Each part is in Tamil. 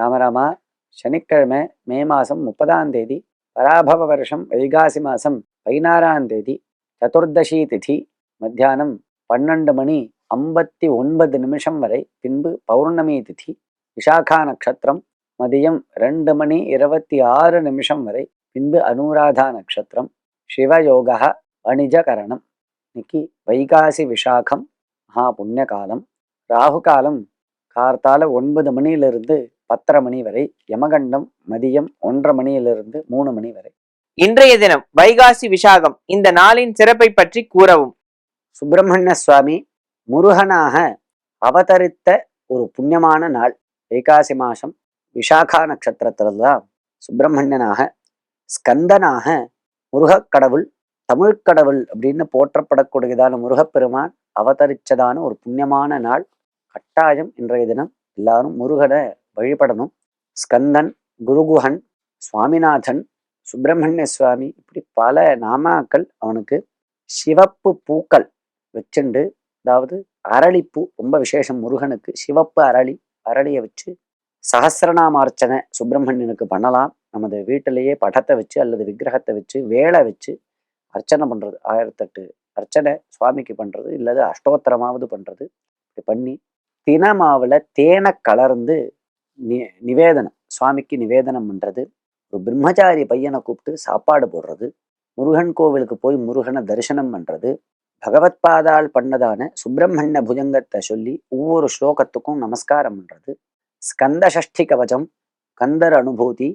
ராமராமா, சனிக்கிழமை மே மாதம் 30ஆம் தேதி, பராபவ வருஷம் வைகாசி மாதம் 16ஆம் தேதி, சதுர்தசி திதி, மத்தியானம் 12 மணி 59 நிமிஷம் வரை, பின்பு பௌர்ணமி திதி, விஷாகா நட்சத்திரம், மதியம் 2 மணி 26 நிமிஷம் வரை, பின்பு அனுராதா நட்சத்திரம், சிவயோகா, வணிஜகரணம். இன்னைக்கு வைகாசி விஷாகம் மகா புண்ணிய காலம். ராகு காலம் கார்த்தால 9 மணியிலிருந்து 10:30 மணி வரை, யமகண்டம் மதியம் 1:30 மணியிலிருந்து 3 மணி வரை. இன்றைய தினம் வைகாசி விஷாகம், இந்த நாளின் சிறப்பை பற்றி கூறவும். சுப்பிரமணிய சுவாமி முருகனாக அவதரித்த ஒரு புண்ணியமான நாள். வைகாசி மாசம் விஷாகா நட்சத்திரத்தில்தான் சுப்பிரமணியனாக, ஸ்கந்தனாக, முருகக்கடவுள், தமிழ்கடவுள் அப்படின்னு போற்றப்படக்கூடியதான முருகப்பெருமான் அவதரிச்சதான ஒரு புண்ணியமான நாள். கட்டாயம் இன்றைய தினம் எல்லாரும் முருகனை வழிபடணும். ஸ்கந்தன், குருகுஹன், சுவாமிநாதன், சுப்பிரமணிய சுவாமி, இப்படி பல நாமாக்கள் அவனுக்கு. சிவப்பு பூக்கள் வச்சுண்டு, அதாவது அரளிப்பூ ரொம்ப விசேஷம் முருகனுக்கு. சிவப்பு அரளியை வச்சு சஹசிரநாமார்ச்சனை சுப்பிரமணியனுக்கு பண்ணலாம். நமது வீட்டிலேயே படத்தை வச்சு அல்லது விக்கிரகத்தை வச்சு வேலை வச்சு அர்ச்சனை பண்றது, 1008 அர்ச்சனை சுவாமிக்கு பண்றது, இல்லது அஷ்டோத்திரமாவது பண்றது. இப்படி பண்ணி தினமாவுல தேனை கலர்ந்து நிவேதனம், சுவாமிக்கு நிவேதனம் பண்றது. ஒரு பிரம்மச்சாரி பையனை கூப்பிட்டு சாப்பாடு போடுறது, முருகன் கோவிலுக்கு போய் முருகனை தரிசனம் பண்றது, பகவத் பாதால் பண்ணதான சுப்பிரமணிய புஜங்கத்தை சொல்லி ஒவ்வொரு ஸ்லோகத்துக்கும் நமஸ்காரம் பண்றது, ஸ்கந்த சஷ்டி கவச்சம், கந்தர் அனுபூதி,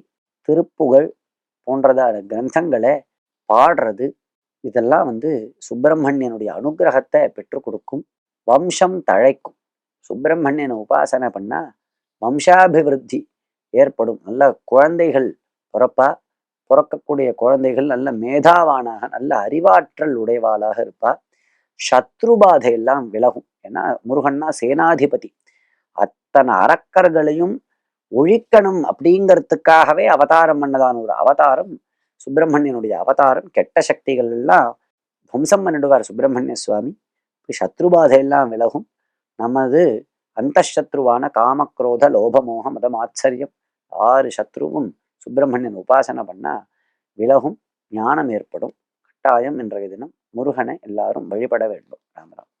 திருப்புகழ் போன்றதான கிரந்தங்களை பாடுறது. இதெல்லாம் சுப்பிரமணியனுடைய அனுகிரகத்தை பெற்றுக் கொடுக்கும், வம்சம் தழைக்கும். சுப்பிரமணியனை உபாசனை பண்ணா வம்சாபிவிருத்தி ஏற்படும். நல்ல குழந்தைகள் பிறக்கக்கூடிய குழந்தைகள் நல்ல மேதாவானாக, நல்ல அறிவாற்றல் உடையவாளாக இருப்பா. சத்ருபாதையெல்லாம் விலகும். ஏன்னா முருகன்னா சேனாதிபதி, அத்தனை அரக்கர்களையும் ஒழிக்கணும் அப்படிங்கிறதுக்காகவே அவதாரம் பண்ணதான ஒரு அவதாரம் சுப்பிரமணியனுடைய அவதாரம். கெட்ட சக்திகள் எல்லாம் துவம்சம் பண்ணிடுவார் சுப்பிரமணிய சுவாமி. சத்ருபாதையெல்லாம் விலகும். நமது அந்த சத்ருவான காமக்ரோத லோபமோக மதம் ஆச்சரியம் 6 சத்ருவும் சுப்பிரமணியன் உபாசனை பண்ணா விலகும், ஞானம் ஏற்படும். கட்டாயம் இன்றைய தினம் முருகனை எல்லாரும் வழிபட வேண்டும். ராமராம்.